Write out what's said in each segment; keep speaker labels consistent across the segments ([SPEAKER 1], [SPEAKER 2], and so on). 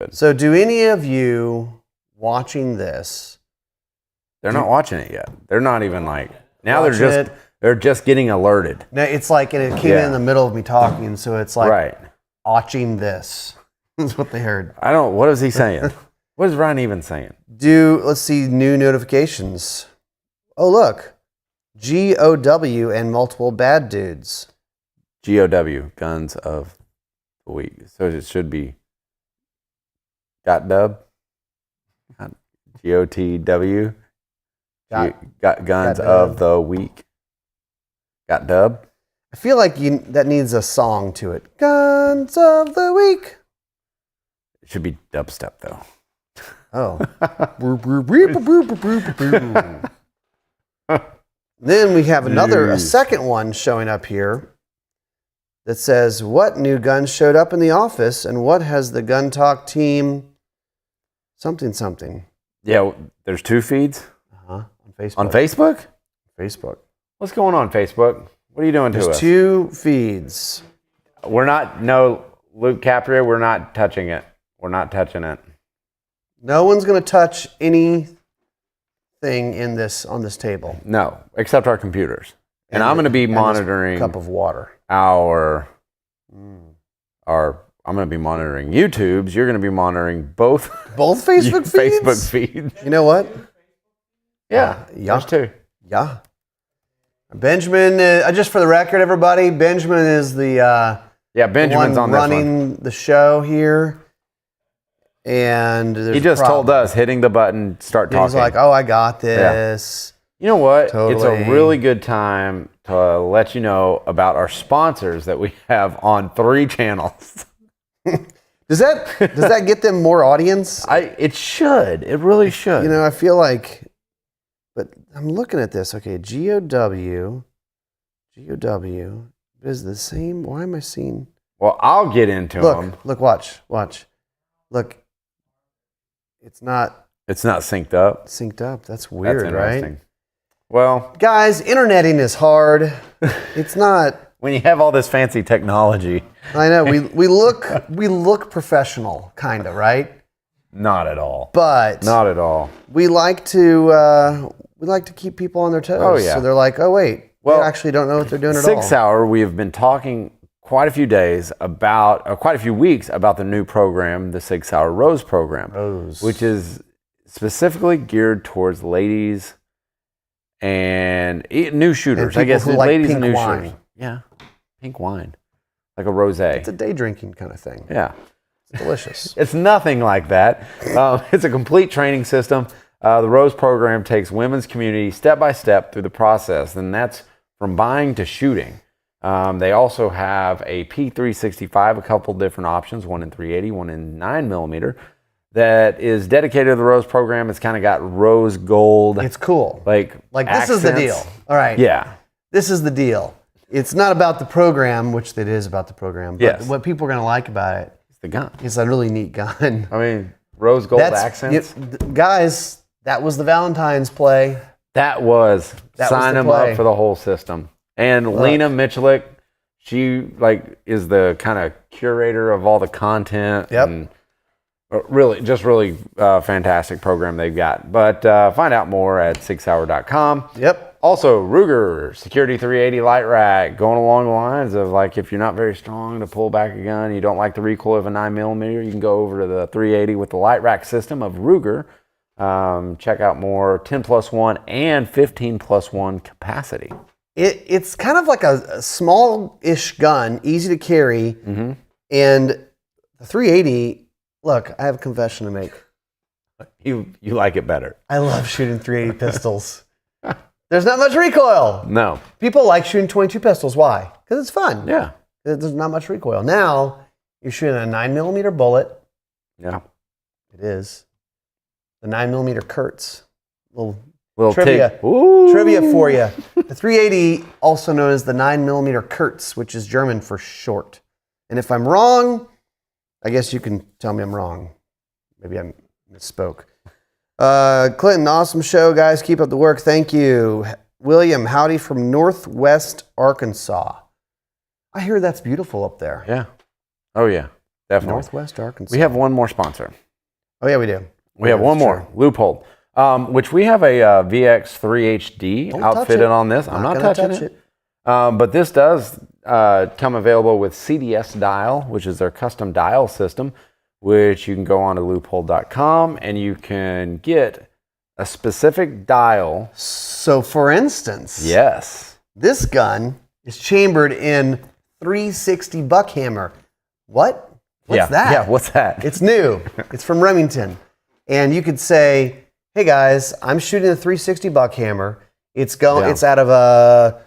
[SPEAKER 1] good.
[SPEAKER 2] So do any of you watching this?
[SPEAKER 1] They're not watching it yet. They're not even like, now
[SPEAKER 2] Watching
[SPEAKER 1] they're just getting alerted.
[SPEAKER 2] No, it's like, and it came in the middle of me talking, so it's like watching this. That's what they heard.
[SPEAKER 1] What is he saying? What is Ryan even saying?
[SPEAKER 2] Let's see, new notifications. Oh, look. GOW and multiple bad dudes.
[SPEAKER 1] GOW, Guns of the Week. So it should be GOTW. GOTW. Got Guns of the Week. Got dub.
[SPEAKER 2] I feel like that needs a song to it. Guns of the Week.
[SPEAKER 1] It should be dubstep though.
[SPEAKER 2] Oh. Then we have a second one showing up here that says, what new guns showed up in the office and what has the Gun Talk team something.
[SPEAKER 1] Yeah, there's 2 feeds.
[SPEAKER 2] On Facebook.
[SPEAKER 1] On Facebook?
[SPEAKER 2] Facebook.
[SPEAKER 1] What's going on, Facebook? What are you doing to us?
[SPEAKER 2] There's 2 feeds.
[SPEAKER 1] Luke Capria, we're not touching it. We're not touching it.
[SPEAKER 2] No one's going to touch anything on this table.
[SPEAKER 1] No, except our computers. And I'm going to be monitoring
[SPEAKER 2] cup of water.
[SPEAKER 1] I'm going to be monitoring YouTube's. You're going to be monitoring both
[SPEAKER 2] Facebook feeds?
[SPEAKER 1] Facebook feeds.
[SPEAKER 2] You know what?
[SPEAKER 1] Yeah. There's 2.
[SPEAKER 2] Yeah. Benjamin, just for the record, everybody, Benjamin is the
[SPEAKER 1] Benjamin's
[SPEAKER 2] one
[SPEAKER 1] on
[SPEAKER 2] running the show here. And
[SPEAKER 1] he just told us, hitting the button, start talking.
[SPEAKER 2] He's like, oh, I got this.
[SPEAKER 1] Yeah. You know what?
[SPEAKER 2] Totally.
[SPEAKER 1] It's a really good time to let you know about our sponsors that we have on 3 channels.
[SPEAKER 2] Does that get them more audience?
[SPEAKER 1] It should. It really should.
[SPEAKER 2] You know, I feel like, but I'm looking at this. Okay, GOW is the same. Why am I seeing?
[SPEAKER 1] Well, I'll get into them.
[SPEAKER 2] Look, watch. Look, it's not
[SPEAKER 1] synced up.
[SPEAKER 2] Synced up. That's weird, right?
[SPEAKER 1] Well,
[SPEAKER 2] guys, interneting is hard. It's not.
[SPEAKER 1] When you have all this fancy technology.
[SPEAKER 2] I know we look professional, kind of, right?
[SPEAKER 1] Not at all.
[SPEAKER 2] But
[SPEAKER 1] not at all.
[SPEAKER 2] We like to keep people on their toes.
[SPEAKER 1] Oh yeah.
[SPEAKER 2] So they're like, oh wait, they actually don't know what they're doing at all.
[SPEAKER 1] 6 Hour. We have been talking quite a few weeks about the new program, the 6 Hour Rose program, which is specifically geared towards ladies and new shooters.
[SPEAKER 2] And
[SPEAKER 1] I guess
[SPEAKER 2] who like
[SPEAKER 1] ladies
[SPEAKER 2] pink
[SPEAKER 1] and new
[SPEAKER 2] wine.
[SPEAKER 1] shooters. Yeah, pink wine, like a rosé.
[SPEAKER 2] It's a day drinking kind of thing.
[SPEAKER 1] Yeah,
[SPEAKER 2] it's delicious.
[SPEAKER 1] It's nothing like that. It's a complete training system. The Rose program takes women's community step by step through the process, and that's from buying to shooting. They also have a P365, a couple different options, one in 380, one in 9mm, that is dedicated to the Rose program. It's kind of got rose gold.
[SPEAKER 2] It's cool.
[SPEAKER 1] Like
[SPEAKER 2] this is the deal. All right.
[SPEAKER 1] Yeah.
[SPEAKER 2] This is the deal. It's not about the program, which it is about the program, but what people are going to like about it.
[SPEAKER 1] It's the gun.
[SPEAKER 2] It's a really neat gun.
[SPEAKER 1] I mean, rose gold accents.
[SPEAKER 2] Guys, that was the Valentine's play.
[SPEAKER 1] That was sign them up for the whole system. And Lena Michelik, she is the kind of curator of all the content.
[SPEAKER 2] Yep.
[SPEAKER 1] And really fantastic program they've got. But find out more at 6hour.com.
[SPEAKER 2] Yep.
[SPEAKER 1] Also, Ruger Security 380 Light Rack, going along the lines of if you're not very strong to pull back a gun, you don't like the recoil of a 9mm, you can go over to the 380 with the Light Rack system of Ruger. Check out more 10+1 and 15+1 capacity.
[SPEAKER 2] It's kind of like a small-ish gun, easy to carry, and the 380. Look, I have a confession to make.
[SPEAKER 1] You like it better.
[SPEAKER 2] I love shooting 380 pistols. There's not much recoil.
[SPEAKER 1] No.
[SPEAKER 2] People like shooting 22 pistols. Why? Because it's fun.
[SPEAKER 1] Yeah.
[SPEAKER 2] There's not much recoil. Now you're shooting a 9mm bullet.
[SPEAKER 1] Yeah.
[SPEAKER 2] It is. The 9mm Kurtz. Little
[SPEAKER 1] trivia.
[SPEAKER 2] Trivia for you. The 380, also known as the 9mm Kurtz, which is German for short. And if I'm wrong, I guess you can tell me I'm wrong. Maybe I misspoke. Clinton, awesome show, guys. Keep up the work. Thank you. William, howdy from Northwest Arkansas. I hear that's beautiful up there.
[SPEAKER 1] Yeah. Oh, yeah. Definitely.
[SPEAKER 2] Northwest Arkansas.
[SPEAKER 1] We have one more sponsor.
[SPEAKER 2] Oh, yeah, we do.
[SPEAKER 1] We have one more, Loophole, which we have a VX3HD outfitted on this. I'm not touching it. But this does come available with CDS dial, which is their custom dial system, which you can go on to loophole.com and you can get a specific dial.
[SPEAKER 2] So, for instance,
[SPEAKER 1] Yes.
[SPEAKER 2] this gun is chambered in 360 buckhammer. What? What's that?
[SPEAKER 1] Yeah, what's that?
[SPEAKER 2] It's new. It's from Remington. And you could say, hey guys, I'm shooting a 360 buckhammer. It's out of a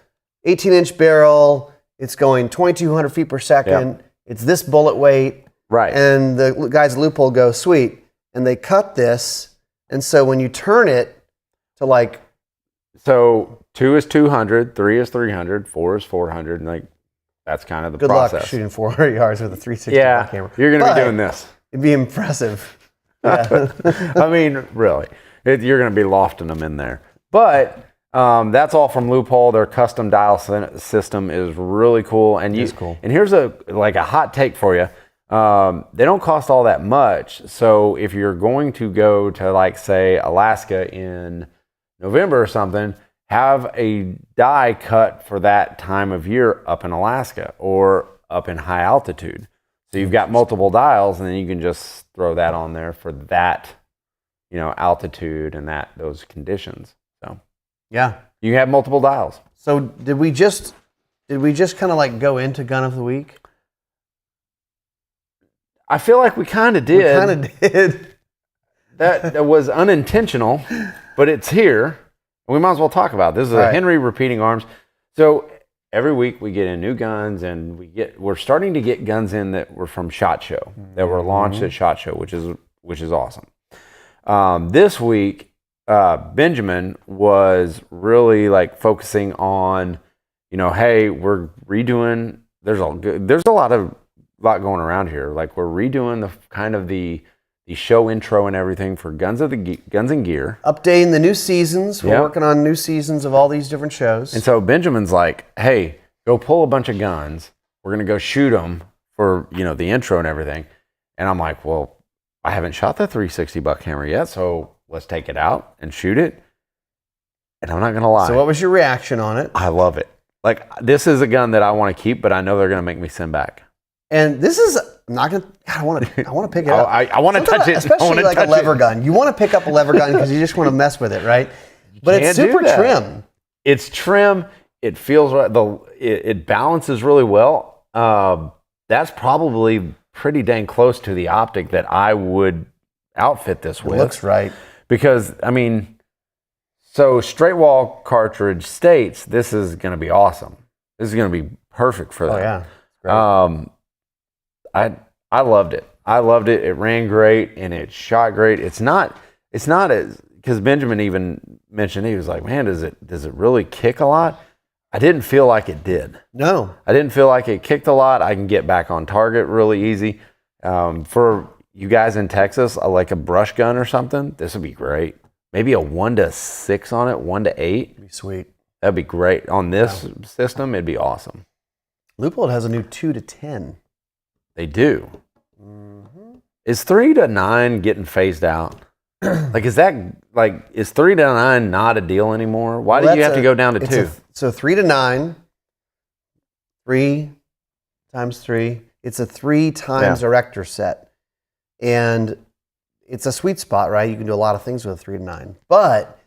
[SPEAKER 2] 18-inch barrel. It's going 2,200 feet per second.
[SPEAKER 1] Yeah.
[SPEAKER 2] It's this bullet weight.
[SPEAKER 1] Right.
[SPEAKER 2] And the guys at Loophole go, sweet. And they cut this. And so when you turn it to like...
[SPEAKER 1] So 2 is 200, 3 is 300, 4 is 400. And like, that's kind of the
[SPEAKER 2] Good
[SPEAKER 1] process.
[SPEAKER 2] luck shooting 400 yards with a 360 buckhammer.
[SPEAKER 1] You're going to be doing this.
[SPEAKER 2] It'd be impressive. Yeah.
[SPEAKER 1] I mean, really, you're going to be lofting them in there. But that's all from Loophole. Their custom dial system is really cool. And
[SPEAKER 2] It's cool.
[SPEAKER 1] And here's a hot take for you. They don't cost all that much. So if you're going to go to, like, say, Alaska in November or something, have a die cut for that time of year up in Alaska or up in high altitude. So you've got multiple dials, and then you can just throw that on there for that, altitude and those conditions. So
[SPEAKER 2] Yeah.
[SPEAKER 1] you have multiple dials.
[SPEAKER 2] So did we just kind of like go into gun of the week?
[SPEAKER 1] I feel like we kind of did.
[SPEAKER 2] We kind of did.
[SPEAKER 1] That was unintentional, but it's here. We might as well talk about it. This is a Henry Repeating Arms. So every week we get in new guns, and we're starting to get guns in that were from SHOT Show, that were launched at SHOT Show, which is awesome. This week, Benjamin was really like focusing on, hey, we're redoing. There's a lot going around here. Like, we're redoing the show intro and everything for Guns and Gear.
[SPEAKER 2] Updating the new seasons. We're working on new seasons of all these different shows.
[SPEAKER 1] And so Benjamin's like, hey, go pull a bunch of guns. We're going to go shoot them for, the intro and everything. And I'm like, well, I haven't shot the 360 buckhammer yet, so let's take it out and shoot it. And I'm not going to lie.
[SPEAKER 2] So what was your reaction on it?
[SPEAKER 1] I love it. Like, this is a gun that I want to keep, but I know they're going to make me send back.
[SPEAKER 2] And this is, I'm not going to, I want to pick it up.
[SPEAKER 1] I want to touch it.
[SPEAKER 2] Especially like a lever gun. You want to pick up a lever gun because you just want to mess with it, right? But it's super trim.
[SPEAKER 1] It's trim. It feels right. It balances really well. That's probably pretty dang close to the optic that I would outfit this with.
[SPEAKER 2] It looks right.
[SPEAKER 1] Because, so straight wall cartridge states this is going to be awesome. This is going to be perfect for that.
[SPEAKER 2] Oh, yeah. Great.
[SPEAKER 1] I loved it. It ran great and it shot great. It's not as, because Benjamin even mentioned, he was like, man, does it really kick a lot? I didn't feel like it did.
[SPEAKER 2] No.
[SPEAKER 1] I didn't feel like it kicked a lot. I can get back on target really easy. For you guys in Texas, like a brush gun or something, this would be great. Maybe a 1-6 on it, 1-8.
[SPEAKER 2] It'd be sweet.
[SPEAKER 1] That'd be great. On this system, it'd be awesome.
[SPEAKER 2] Loophole has a new 2-10.
[SPEAKER 1] They do. Mm-hmm. Is 3-9 getting phased out? Is 3-9 not a deal anymore? Why did you have to go down to 2?
[SPEAKER 2] So 3-9, 3 times 3. It's a 3 times erector set. And it's a sweet spot, right? You can do a lot of things with a 3-9. But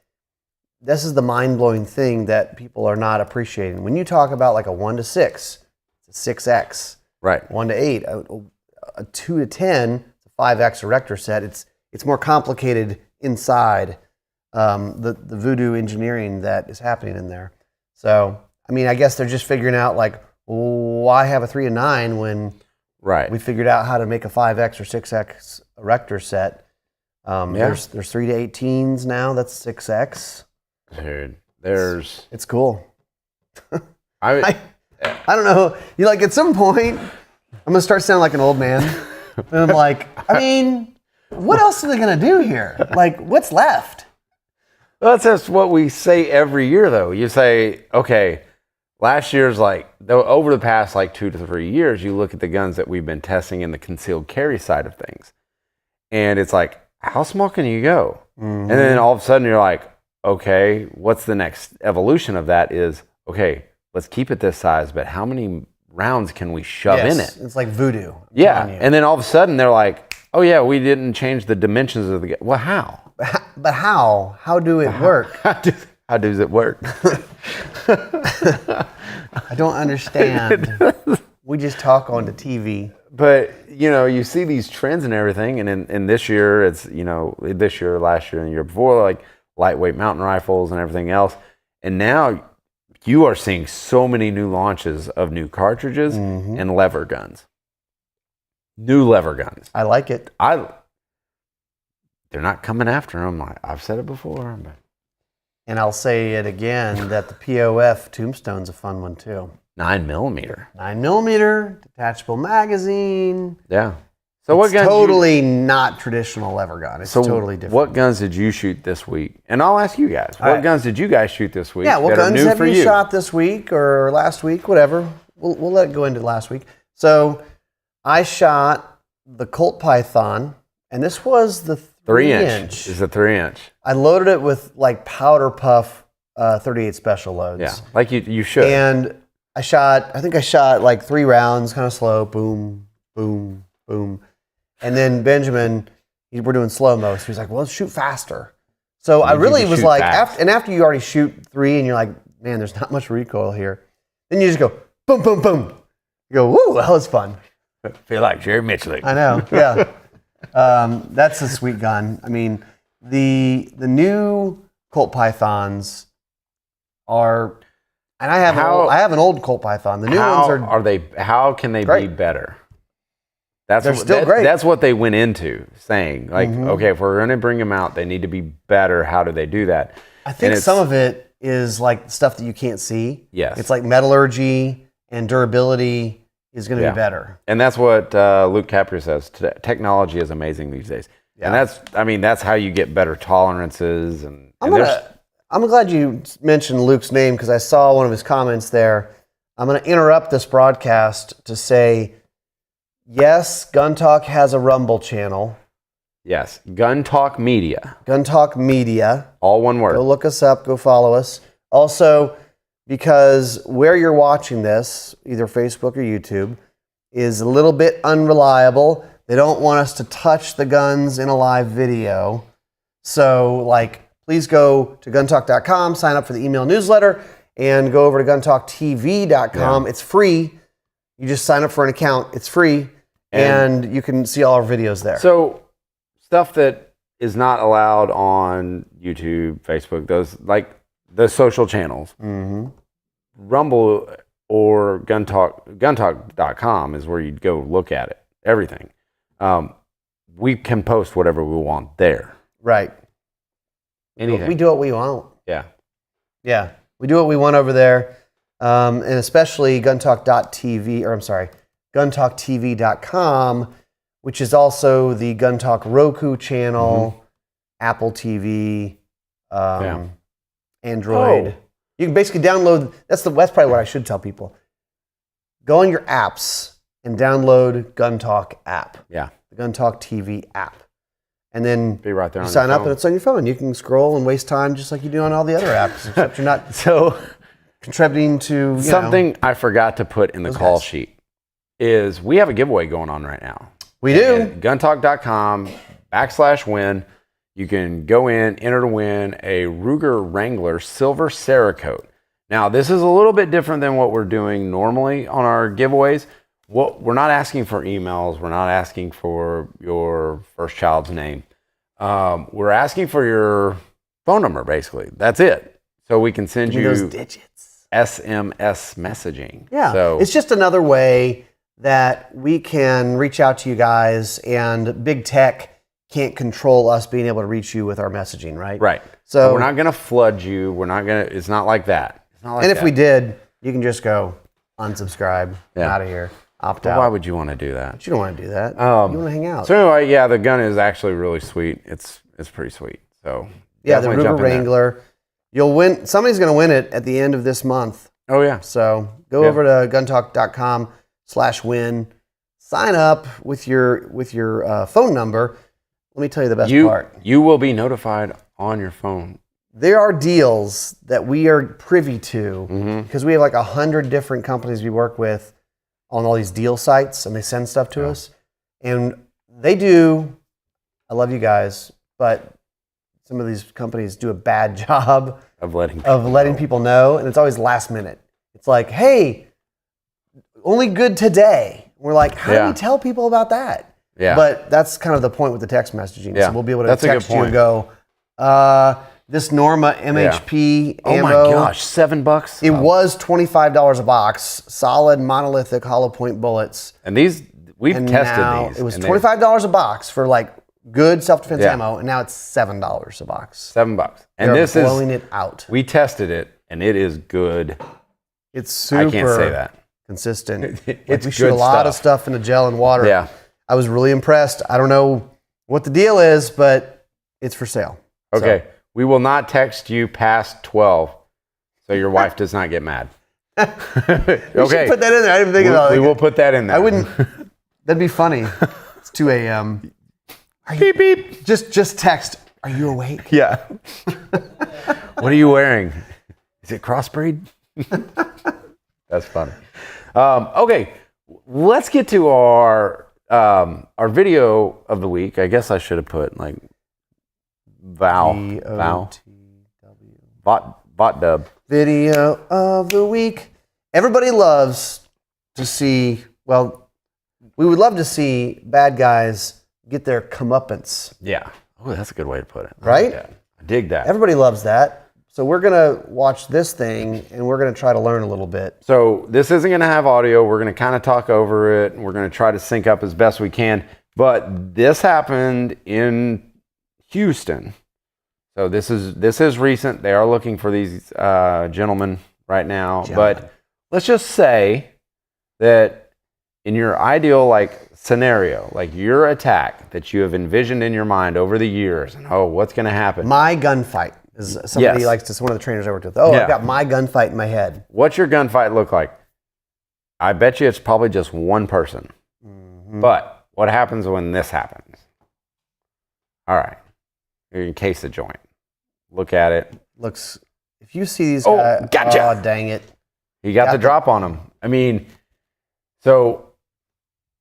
[SPEAKER 2] this is the mind-blowing thing that people are not appreciating. When you talk about like a 1-6, it's a 6X.
[SPEAKER 1] Right.
[SPEAKER 2] 1-8, a 2-10, it's a 5X erector set. It's more complicated inside the voodoo engineering that is happening in there. So, I guess they're just figuring out like, why have a 3-9 when we figured out how to make a 5X or 6X erector set. There's 3-18s now. That's 6X.
[SPEAKER 1] Dude,
[SPEAKER 2] it's cool. I don't know. You like, at some point, I'm gonna start sounding like an old man. And I'm like, what else are they gonna do here? Like, what's left?
[SPEAKER 1] Well, that's just what we say every year, though. You say, okay, last year's over the past 2 to 3 years, you look at the guns that we've been testing in the concealed carry side of things, and it's like, how small can you go? And then all of a sudden you're like, okay, what's the next evolution of that? Is okay, let's keep it this size, but how many rounds can we shove in it?
[SPEAKER 2] It's like voodoo. I'm
[SPEAKER 1] Yeah,
[SPEAKER 2] telling you.
[SPEAKER 1] and then all of a sudden they're like, oh yeah, we didn't change the dimensions of the gun. Well, how?
[SPEAKER 2] But how? How do it work?
[SPEAKER 1] How does it work?
[SPEAKER 2] I don't understand. We just talk on the TV.
[SPEAKER 1] But you see these trends and everything, and in this year, it's this year, last year, and the year before, like lightweight mountain rifles and everything else, and now you are seeing so many new launches of new cartridges and lever guns. New lever guns.
[SPEAKER 2] I like it.
[SPEAKER 1] They're not coming after them. I've said it before. But.
[SPEAKER 2] And I'll say it again that the POF Tombstone's a fun one too.
[SPEAKER 1] 9mm.
[SPEAKER 2] 9mm, detachable magazine.
[SPEAKER 1] Yeah. So what guns?
[SPEAKER 2] Totally not traditional lever gun. It's totally different.
[SPEAKER 1] What guns did you shoot this week? And I'll ask you guys. What guns did you guys shoot this week?
[SPEAKER 2] Yeah, what
[SPEAKER 1] that are
[SPEAKER 2] guns
[SPEAKER 1] new
[SPEAKER 2] have
[SPEAKER 1] for
[SPEAKER 2] you shot this week or last week? Whatever. We'll let it go into last week. So I shot the Colt Python, and this was the 3-inch.
[SPEAKER 1] Is a 3-inch.
[SPEAKER 2] I loaded it with like powder puff 38 special loads.
[SPEAKER 1] Yeah, like you should.
[SPEAKER 2] And I think I shot like 3 rounds, kind of slow, boom, boom, boom. And then Benjamin, we're doing slow-mo, so he's like, well, let's shoot faster. So I really was like, after you already shoot 3 and you're like, man, there's not much recoil here. Then you just go, boom, boom, boom. You go, woo, that was fun.
[SPEAKER 1] I feel like Jerry Mitchell.
[SPEAKER 2] I know, yeah. That's a sweet gun. I mean, the new Colt Pythons are, and I have an old Colt Python. The new ones
[SPEAKER 1] how can they be better? They're
[SPEAKER 2] still great.
[SPEAKER 1] That's what they went into saying. Like, okay, if we're going to bring them out, they need to be better. How do they do that?
[SPEAKER 2] I think some of it is like stuff that you can't see.
[SPEAKER 1] Yes.
[SPEAKER 2] It's like metallurgy and durability is going to be better.
[SPEAKER 1] And that's what Luke Caprio says. Technology is amazing these days. Yeah. And that's how you get better tolerances.
[SPEAKER 2] I'm glad you mentioned Luke's name because I saw one of his comments there. I'm going to interrupt this broadcast to say, yes, Gun Talk has a Rumble channel.
[SPEAKER 1] Yes, Gun Talk Media.
[SPEAKER 2] Gun Talk Media.
[SPEAKER 1] All one word.
[SPEAKER 2] Go look us up. Go follow us. Also, because where you're watching this, either Facebook or YouTube, is a little bit unreliable. They don't want us to touch the guns in a live video. So, please go to guntalk.com, sign up for the email newsletter, and go over to guntalktv.com. Yeah. It's free. You just sign up for an account. It's free, and you can see all our videos there.
[SPEAKER 1] So, stuff that is not allowed on YouTube, Facebook, the social channels. Mm-hmm. Rumble or guntalk.com is where you'd go look at it. Everything. We can post whatever we want there.
[SPEAKER 2] Right.
[SPEAKER 1] Anything.
[SPEAKER 2] We do what we want.
[SPEAKER 1] Yeah.
[SPEAKER 2] Yeah. We do what we want over there. And especially guntalktv.com, which is also the Gun Talk Roku channel, Apple TV, Android. Oh. You can basically download, that's probably what I should tell people. Go on your apps and download Gun Talk app.
[SPEAKER 1] Yeah.
[SPEAKER 2] The Gun Talk TV app. And then
[SPEAKER 1] be right there
[SPEAKER 2] you sign up and it's on your phone. You can scroll and waste time just like you do on all the other apps, except you're not contributing to
[SPEAKER 1] something I forgot to put in the call sheet is we have a giveaway going on right now.
[SPEAKER 2] We do.
[SPEAKER 1] Guntalk.com/win. You can go in, enter to win a Ruger Wrangler Silver Cerakote. Now, this is a little bit different than what we're doing normally on our giveaways. We're not asking for emails. We're not asking for your first child's name. We're asking for your phone number, basically. That's it. So we can send you
[SPEAKER 2] those digits.
[SPEAKER 1] SMS messaging.
[SPEAKER 2] Yeah.
[SPEAKER 1] So
[SPEAKER 2] it's just another way that we can reach out to you guys, and big tech can't control us being able to reach you with our messaging, right?
[SPEAKER 1] Right. So we're not going to flood you. It's not like that. It's not like
[SPEAKER 2] if we did, you can just go unsubscribe, out of here, opt out.
[SPEAKER 1] Why would you want to do that?
[SPEAKER 2] But you don't want to do that. You want to hang out.
[SPEAKER 1] So anyway, yeah, the gun is actually really sweet. It's pretty sweet. So
[SPEAKER 2] yeah, the Ruger Wrangler. You'll win. Somebody's going to win it at the end of this month.
[SPEAKER 1] Oh yeah.
[SPEAKER 2] So go over to guntalk.com/win. Sign up with your phone number. Let me tell you the best part.
[SPEAKER 1] You will be notified on your phone.
[SPEAKER 2] There are deals that we are privy to because we have like 100 different companies we work with on all these deal sites, and they send stuff to us. And they do, I love you guys, but some of these companies do a bad job
[SPEAKER 1] Of letting
[SPEAKER 2] people know, and it's always last minute. It's like, hey, only good today. We're like, how do we tell people about that?
[SPEAKER 1] Yeah.
[SPEAKER 2] But that's kind of the point with the text messaging.
[SPEAKER 1] Yeah.
[SPEAKER 2] So we'll be able to
[SPEAKER 1] That's a good
[SPEAKER 2] text you and
[SPEAKER 1] point.
[SPEAKER 2] go, this Norma MHP ammo.
[SPEAKER 1] Oh my gosh, $7?
[SPEAKER 2] It was $25 a box, solid monolithic hollow point bullets.
[SPEAKER 1] And these, we've
[SPEAKER 2] And
[SPEAKER 1] tested
[SPEAKER 2] now
[SPEAKER 1] these.
[SPEAKER 2] it was
[SPEAKER 1] and
[SPEAKER 2] $25 a box for like good self-defense
[SPEAKER 1] Yeah.
[SPEAKER 2] ammo, and now it's $7 a box.
[SPEAKER 1] $7. And
[SPEAKER 2] They're
[SPEAKER 1] this is
[SPEAKER 2] blowing it out.
[SPEAKER 1] We tested it, and it is good.
[SPEAKER 2] It's super
[SPEAKER 1] I can't say that.
[SPEAKER 2] consistent.
[SPEAKER 1] It's
[SPEAKER 2] we shoot a
[SPEAKER 1] good
[SPEAKER 2] lot of
[SPEAKER 1] stuff.
[SPEAKER 2] stuff into gel and water.
[SPEAKER 1] Yeah.
[SPEAKER 2] I was really impressed. I don't know what the deal is, but it's for sale.
[SPEAKER 1] Okay. We will not text you past 12, so your wife does not get mad.
[SPEAKER 2] You should put that in there. I didn't think about it.
[SPEAKER 1] We will put that in there.
[SPEAKER 2] I wouldn't. That'd be funny. It's 2 a.m.
[SPEAKER 1] Beep beep.
[SPEAKER 2] Just text. Are you awake?
[SPEAKER 1] Yeah. What are you wearing? Is it crossbreed? That's funny. Okay, let's get to our video of the week. I guess I should have put like bot dub.
[SPEAKER 2] Video of the week. Everybody loves to see. Well, we would love to see bad guys get their comeuppance.
[SPEAKER 1] Yeah. Oh, that's a good way to put it.
[SPEAKER 2] Right?
[SPEAKER 1] I dig that.
[SPEAKER 2] Everybody loves that. So we're gonna watch this thing and we're gonna try to learn a little bit.
[SPEAKER 1] So this isn't going to have audio. We're going to kind of talk over it. We're going to try to sync up as best we can. But this happened in Houston. So this is recent. They are looking for these gentlemen right now. But let's just say that in your ideal scenario, like your attack that you have envisioned in your mind over the years, and what's going to happen?
[SPEAKER 2] My gunfight is somebody likes to. One of the trainers I worked with. I've got my gunfight in my head.
[SPEAKER 1] What's your gunfight look like? I bet you it's probably just one person. Mm-hmm. But what happens when this happens? All right, you're in case the joint. Look at it.
[SPEAKER 2] Looks. If you see these guys,
[SPEAKER 1] gotcha.
[SPEAKER 2] Oh, dang it!
[SPEAKER 1] He got the drop on him. I mean, so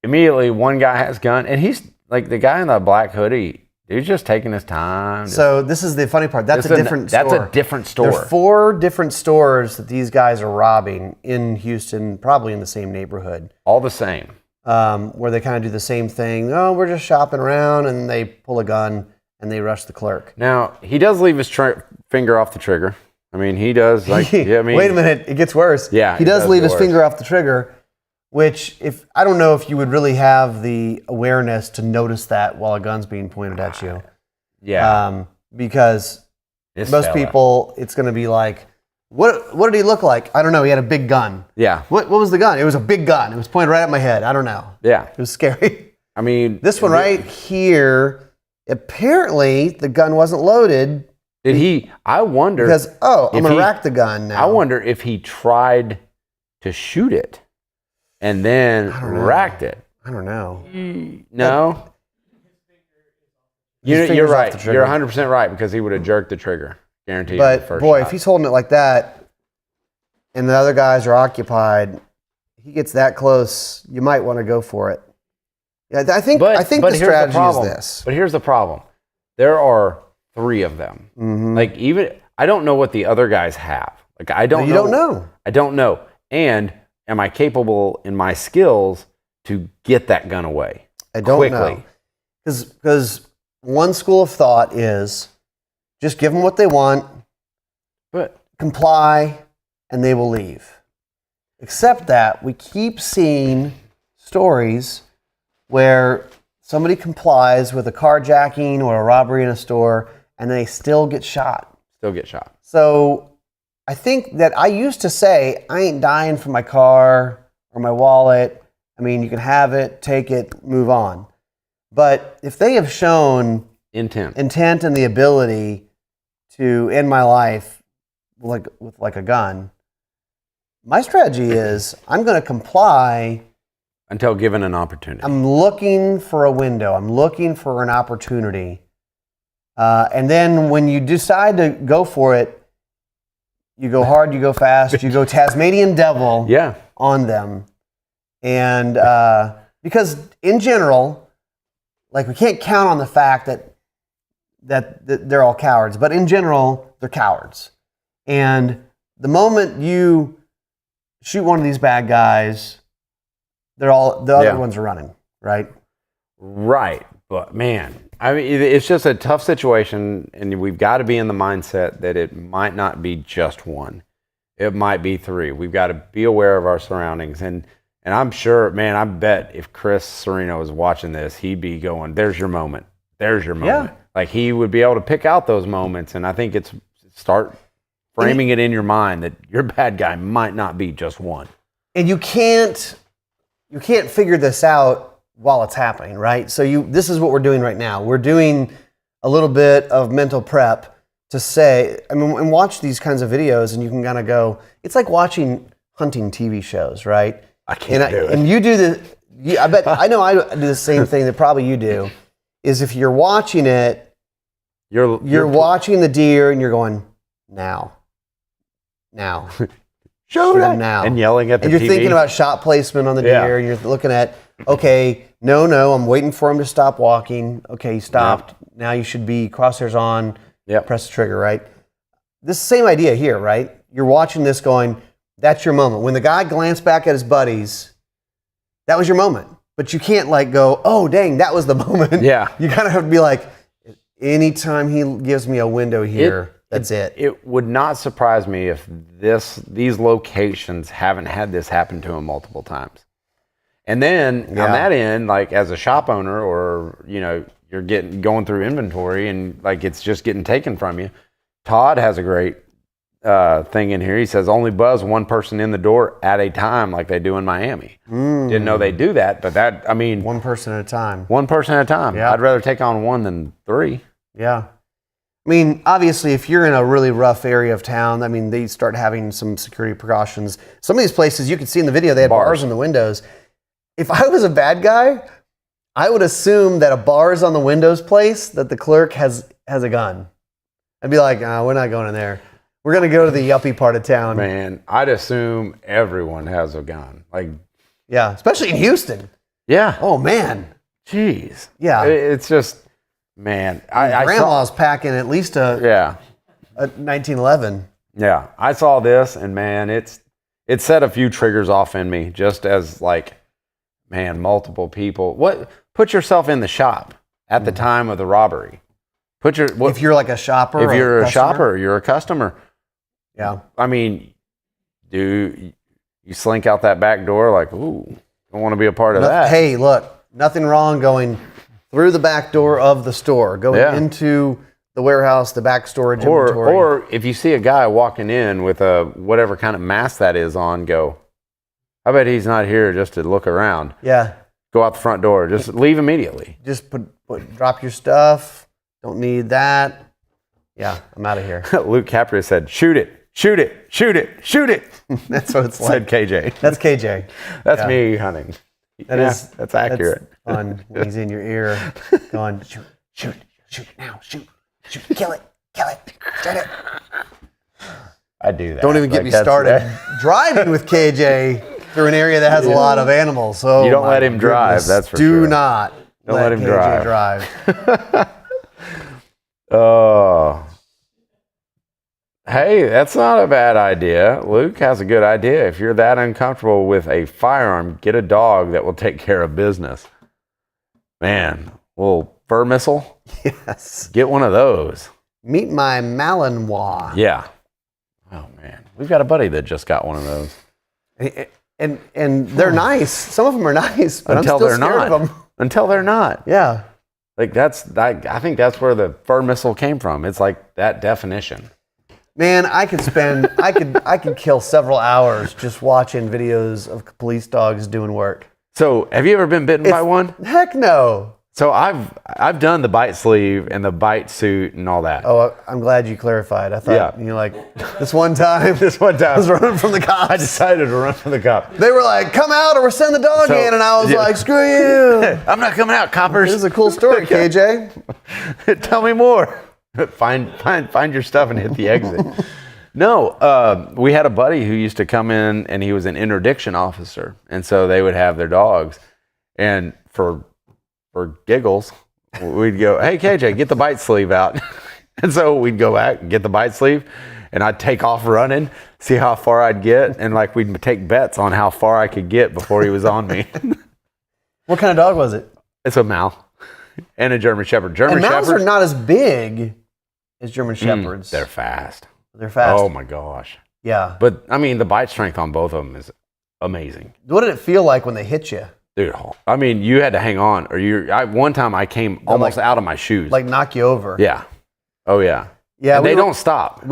[SPEAKER 1] immediately one guy has gun, and he's like the guy in the black hoodie. He's just taking his time.
[SPEAKER 2] So this is the funny part. That's a different store.
[SPEAKER 1] That's a different store.
[SPEAKER 2] There are 4 different stores that these guys are robbing in Houston, probably in the same neighborhood.
[SPEAKER 1] All the same.
[SPEAKER 2] Where they kind of do the same thing. Oh, we're just shopping around, and they pull a gun and they rush the clerk.
[SPEAKER 1] Now, he does leave his finger off the trigger. I mean, he does. Wait
[SPEAKER 2] a minute, it gets worse.
[SPEAKER 1] Yeah,
[SPEAKER 2] he does leave his finger off the trigger, which I don't know if you would really have the awareness to notice that while a gun's being pointed at you.
[SPEAKER 1] Yeah.
[SPEAKER 2] Because most people, it's going to be like, what did he look like? I don't know. He had a big gun.
[SPEAKER 1] Yeah.
[SPEAKER 2] What was the gun? It was a big gun. It was pointed right at my head. I don't know.
[SPEAKER 1] Yeah.
[SPEAKER 2] It was scary.
[SPEAKER 1] I mean,
[SPEAKER 2] this one right here, apparently the gun wasn't loaded.
[SPEAKER 1] Did he? I wonder.
[SPEAKER 2] Because, I'm going to rack the gun now.
[SPEAKER 1] I wonder if he tried to shoot it and then racked it.
[SPEAKER 2] I don't know.
[SPEAKER 1] No? You're right. You're 100% right, because he would have jerked the trigger. Guaranteed.
[SPEAKER 2] But boy, if he's holding it like that and the other guys are occupied, he gets that close, you might want to go for it. Yeah, I think the strategy is this.
[SPEAKER 1] But here's the problem. There are 3 of them. Mm-hmm. I don't know what the other guys have. I don't know.
[SPEAKER 2] You don't know.
[SPEAKER 1] I don't know. And am I capable in my skills to get that gun away?
[SPEAKER 2] I don't know. Because one school of thought is just give them what they want, comply, and they will leave. Except that we keep seeing stories where somebody complies with a carjacking or a robbery in a store, and they still get shot. So I think that I used to say, I ain't dying for my car or my wallet. I mean, you can have it, take it, move on. But if they have shown intent and the ability to end my life with a gun, my strategy is I'm going to comply
[SPEAKER 1] until given an opportunity.
[SPEAKER 2] I'm looking for a window. I'm looking for an opportunity. And then when you decide to go for it, you go hard, you go fast, you go Tasmanian devil on them. And because in general, like we can't count on the fact that they're all cowards, but in general, they're cowards. And the moment you shoot one of these bad guys, the other ones are running, right?
[SPEAKER 1] Right. But man, I mean, it's just a tough situation, and we've got to be in the mindset that it might not be just one. It might be three. We've got to be aware of our surroundings. And I'm sure, man, I bet if Chris Sereno was watching this, he'd be going, there's your moment. There's your moment.
[SPEAKER 2] Yeah.
[SPEAKER 1] Like he would be able to pick out those moments. And I think it's start framing it in your mind that your bad guy might not be just one.
[SPEAKER 2] And you can't figure this out while it's happening, right? So this is what we're doing right now. We're doing a little bit of mental prep to say, I mean, and watch these kinds of videos, and you can kind of go, it's like watching hunting TV shows, right?
[SPEAKER 1] I can't do it.
[SPEAKER 2] And you do I bet, I know I do the same thing that probably you do, is if you're watching it, you're watching the deer and you're going, now. Shoot him now.
[SPEAKER 1] And yelling at the
[SPEAKER 2] TV. And you're
[SPEAKER 1] TV.
[SPEAKER 2] thinking about shot placement on the deer, and you're looking at, okay, no, I'm waiting for him to stop walking. Okay, he stopped. Yep. Now you should be crosshairs on, press the trigger, right? This same idea here, right? You're watching this going, that's your moment. When the guy glanced back at his buddies, that was your moment. But you can't like go, oh, dang, that was the moment.
[SPEAKER 1] Yeah.
[SPEAKER 2] You kind of have to be like, anytime he gives me a window here, that's it.
[SPEAKER 1] It would not surprise me if these locations haven't had this happen to him multiple times. And then on that end, like as a shop owner, or you're going through inventory and like it's just getting taken from you. Todd has a great thing in here. He says only buzz one person in the door at a time, like they do in Miami. Didn't know they do that, but
[SPEAKER 2] one person at a time.
[SPEAKER 1] One person at a time.
[SPEAKER 2] Yeah.
[SPEAKER 1] I'd rather take on one than three.
[SPEAKER 2] Yeah. I mean, obviously, if you're in a really rough area of town, I mean, they start having some security precautions. Some of these places, you can see in the video, they had bars in the windows. If I was a bad guy, I would assume that a bars on the windows place, that the clerk has a gun. I'd be like, we're not going in there. We're going to go to the yuppie part of town.
[SPEAKER 1] Man, I'd assume everyone has a gun. Like,
[SPEAKER 2] yeah, especially in Houston.
[SPEAKER 1] Yeah.
[SPEAKER 2] Oh, man.
[SPEAKER 1] Jeez.
[SPEAKER 2] Yeah.
[SPEAKER 1] It's just, man.
[SPEAKER 2] Grandma's packing at least a 1911.
[SPEAKER 1] Yeah. I saw this, and man, it set a few triggers off in me, just as like, man, multiple people. Put yourself in the shop at the time of the robbery. If you're like a shopper, if you're a shopper, you're a customer.
[SPEAKER 2] Yeah.
[SPEAKER 1] I mean, you slink out that back door like, ooh, don't want to be a part of that.
[SPEAKER 2] Hey, look, nothing wrong going through the back door of the store, going into the warehouse, the back storage inventory.
[SPEAKER 1] Or if you see a guy walking in with a whatever kind of mask that is on, go, I bet he's not here just to look around.
[SPEAKER 2] Yeah.
[SPEAKER 1] Go out the front door. Just leave immediately.
[SPEAKER 2] Just drop your stuff. Don't need that. Yeah, I'm out of here.
[SPEAKER 1] Luke Capria said, shoot it, shoot it, shoot it, shoot it.
[SPEAKER 2] That's what it's
[SPEAKER 1] said
[SPEAKER 2] like.
[SPEAKER 1] KJ.
[SPEAKER 2] That's KJ.
[SPEAKER 1] That's me hunting. That's accurate.
[SPEAKER 2] That's fun when he's in your ear going, shoot it now, shoot, kill it, shoot it.
[SPEAKER 1] I do that.
[SPEAKER 2] Don't even get me started driving with KJ through an area that has a lot of animals. So
[SPEAKER 1] you don't let him drive, that's for
[SPEAKER 2] sure.
[SPEAKER 1] Do
[SPEAKER 2] not
[SPEAKER 1] let him
[SPEAKER 2] KJ drive.
[SPEAKER 1] Oh. Hey, that's not a bad idea. Luke has a good idea. If you're that uncomfortable with a firearm, get a dog that will take care of business. Man, little fur missile?
[SPEAKER 2] Yes.
[SPEAKER 1] Get one of those.
[SPEAKER 2] Meet my Malinois.
[SPEAKER 1] Yeah. Oh, man. We've got a buddy that just got one of those.
[SPEAKER 2] And they're nice. Some of them are nice, but
[SPEAKER 1] until
[SPEAKER 2] I'm still
[SPEAKER 1] they're
[SPEAKER 2] scared
[SPEAKER 1] not.
[SPEAKER 2] of them.
[SPEAKER 1] Until they're not.
[SPEAKER 2] Yeah.
[SPEAKER 1] Like I think that's where the fur missile came from. It's like that definition.
[SPEAKER 2] Man, I could kill several hours just watching videos of police dogs doing work.
[SPEAKER 1] So, have you ever been bitten by one?
[SPEAKER 2] Heck no.
[SPEAKER 1] So I've done the bite sleeve and the bite suit and all that.
[SPEAKER 2] Oh, I'm glad you clarified. I thought you're like, this one time
[SPEAKER 1] I
[SPEAKER 2] I was running from the cops.
[SPEAKER 1] I decided to run from the cop.
[SPEAKER 2] They were like, come out or we're sending the dog in. And I was like, screw you.
[SPEAKER 1] I'm not coming out, coppers.
[SPEAKER 2] This is a cool story, KJ.
[SPEAKER 1] Tell me more. Find your stuff and hit the exit. No, we had a buddy who used to come in and he was an interdiction officer. And so they would have their dogs. And for giggles, we'd go, hey, KJ, get the bite sleeve out. And so we'd go back and get the bite sleeve, and I'd take off running, see how far I'd get, and like we'd take bets on how far I could get before he was on me.
[SPEAKER 2] What kind of dog was it?
[SPEAKER 1] It's a Mal and a German Shepherd.
[SPEAKER 2] And Mals are not as big as German Shepherds.
[SPEAKER 1] They're fast.
[SPEAKER 2] They're fast.
[SPEAKER 1] Oh, my gosh.
[SPEAKER 2] Yeah.
[SPEAKER 1] But, I mean, the bite strength on both of them is amazing.
[SPEAKER 2] What did it feel like when they hit you?
[SPEAKER 1] Dude, I mean, you had to hang on, or one time I came almost out of my shoes.
[SPEAKER 2] Like knock you over.
[SPEAKER 1] Yeah. Oh yeah.
[SPEAKER 2] Yeah.
[SPEAKER 1] And they don't stop.
[SPEAKER 2] It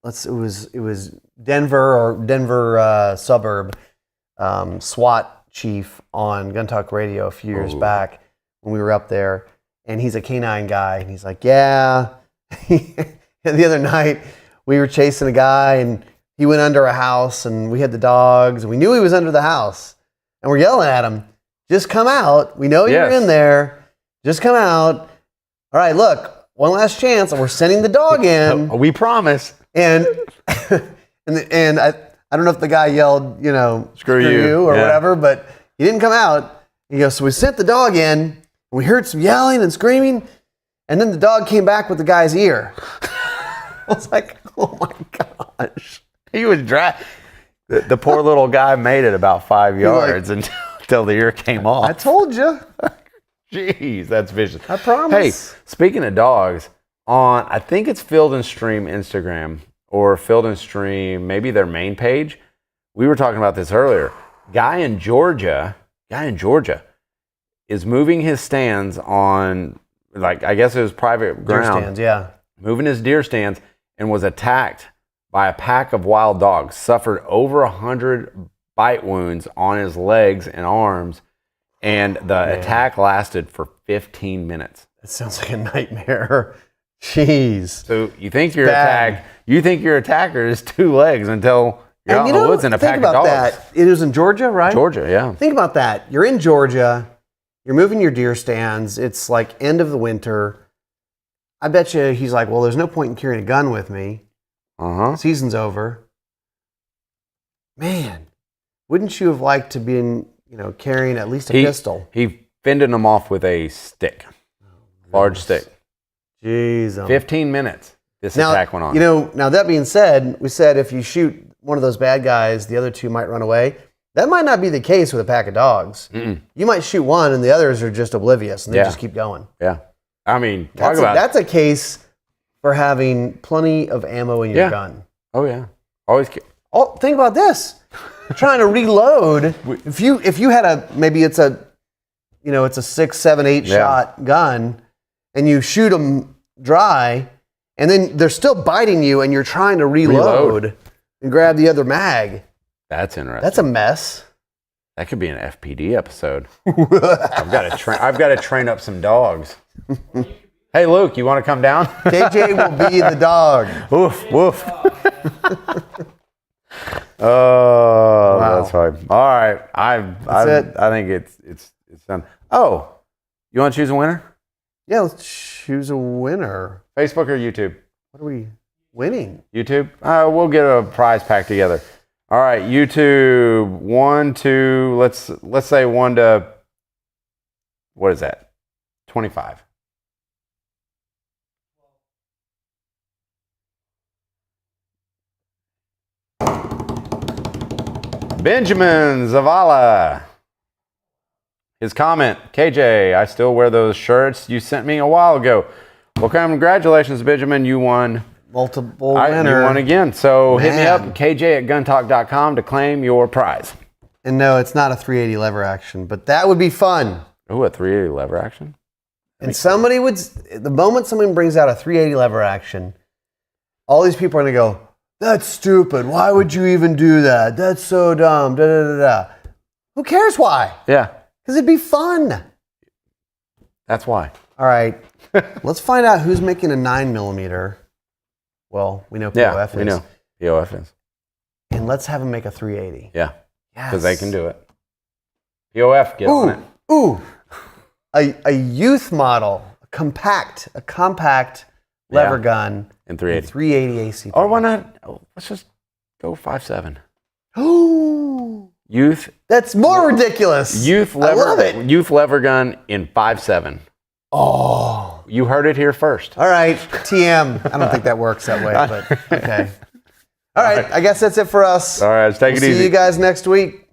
[SPEAKER 2] was Denver suburb SWAT chief on Gun Talk Radio a few years back when we were up there, and he's a canine guy, and he's like, yeah. And the other night we were chasing a guy, and he went under a house, and we had the dogs, and we knew he was under the house. And we're yelling at him, just come out. We know you're in there. Just come out. All right, look, one last chance, and we're sending the dog in.
[SPEAKER 1] We promise.
[SPEAKER 2] And I don't know if the guy yelled, screw you or whatever, but he didn't come out. He goes, so we sent the dog in, and we heard some yelling and screaming, and then the dog came back with the guy's ear. I was like, oh my gosh.
[SPEAKER 1] He was dry. The poor little guy made it about 5 yards until the ear came off.
[SPEAKER 2] I told you.
[SPEAKER 1] Jeez, that's vicious.
[SPEAKER 2] I promise.
[SPEAKER 1] Hey, speaking of dogs, I think it's Field and Stream Instagram or Field and Stream, maybe their main page. We were talking about this earlier. Guy in Georgia is moving his stands on, I guess it was private ground.
[SPEAKER 2] Deer stands, yeah.
[SPEAKER 1] Moving his deer stands and was attacked by a pack of wild dogs, suffered over 100 bite wounds on his legs and arms, and the attack lasted for 15 minutes.
[SPEAKER 2] That sounds like a nightmare. Jeez.
[SPEAKER 1] So you think your attacker is two legs until you're out in the woods and a pack of dogs.
[SPEAKER 2] Think about that. It was in Georgia, right?
[SPEAKER 1] Georgia, yeah.
[SPEAKER 2] Think about that. You're in Georgia. You're moving your deer stands. It's like end of the winter. I bet you he's like, well, there's no point in carrying a gun with me. Season's over. Man, wouldn't you have liked to be carrying at least a pistol?
[SPEAKER 1] He fended them off with a stick, large stick.
[SPEAKER 2] Jeez.
[SPEAKER 1] 15 minutes this attack went on.
[SPEAKER 2] Now that being said, we said if you shoot one of those bad guys, the other two might run away. That might not be the case with a pack of dogs.
[SPEAKER 1] Mm-mm.
[SPEAKER 2] You might shoot one and the others are just oblivious and they just keep going.
[SPEAKER 1] Yeah. I mean,
[SPEAKER 2] that's a case for having plenty of ammo in your gun.
[SPEAKER 1] Oh yeah. Always.
[SPEAKER 2] Think about this. Trying to reload. If you had maybe it's a 6, 7, 8 shot gun, and you shoot them dry, and then they're still biting you, and you're trying to reload and grab the other mag.
[SPEAKER 1] That's interesting.
[SPEAKER 2] That's a mess.
[SPEAKER 1] That could be an FPD episode. I've got to train up some dogs. Hey, Luke, you want to come down?
[SPEAKER 2] KJ will be the dog.
[SPEAKER 1] Woof, woof. Oh, wow. That's fine. All right. I think it's done. Oh, you want to choose a winner?
[SPEAKER 2] Yeah, let's choose a winner.
[SPEAKER 1] Facebook or YouTube?
[SPEAKER 2] What are we winning?
[SPEAKER 1] YouTube? We'll get a prize pack together. All right, YouTube, 1 to, let's say 1 to, what is that? 25. Benjamin Zavala. His comment, KJ, I still wear those shirts you sent me a while ago. Well, congratulations, Benjamin. You won.
[SPEAKER 2] Multiple winner.
[SPEAKER 1] You won again. So hit me up, kj@guntalk.com to claim your prize.
[SPEAKER 2] And no, it's not a 380 lever action, but that would be fun.
[SPEAKER 1] Oh, a 380 lever action?
[SPEAKER 2] And the moment someone brings out a 380 lever action, all these people are going to go, that's stupid. Why would you even do that? That's so dumb. Da, da, da, da. Who cares why?
[SPEAKER 1] Yeah.
[SPEAKER 2] Because it'd be fun.
[SPEAKER 1] That's why.
[SPEAKER 2] All right. Let's find out who's making a 9mm. Well, we know POF is.
[SPEAKER 1] We know. POF is.
[SPEAKER 2] And let's have them make a 380.
[SPEAKER 1] Yeah.
[SPEAKER 2] Yes.
[SPEAKER 1] Because they can do it. POF, get on it.
[SPEAKER 2] Ooh. A youth model, a compact lever gun.
[SPEAKER 1] In 380.
[SPEAKER 2] 380 ACP.
[SPEAKER 1] Or why not? Let's just go 5.7.
[SPEAKER 2] Ooh.
[SPEAKER 1] Youth.
[SPEAKER 2] That's more ridiculous.
[SPEAKER 1] Youth
[SPEAKER 2] I love
[SPEAKER 1] lever.
[SPEAKER 2] it.
[SPEAKER 1] Youth lever gun in 5.7.
[SPEAKER 2] Oh.
[SPEAKER 1] You heard it here first.
[SPEAKER 2] All right. TM. I don't think that works that way, but okay. All right. I guess that's it for us.
[SPEAKER 1] All right. Let's take it easy.
[SPEAKER 2] See you guys next week.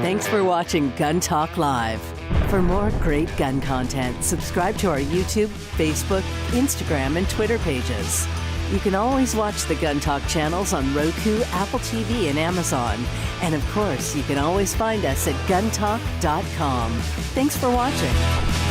[SPEAKER 3] Thanks for watching Gun Talk Live. For more great gun content, subscribe to our YouTube, Facebook, Instagram, and Twitter pages. You can always watch the Gun Talk channels on Roku, Apple TV, and Amazon. And of course, you can always find us at guntalk.com. Thanks for watching.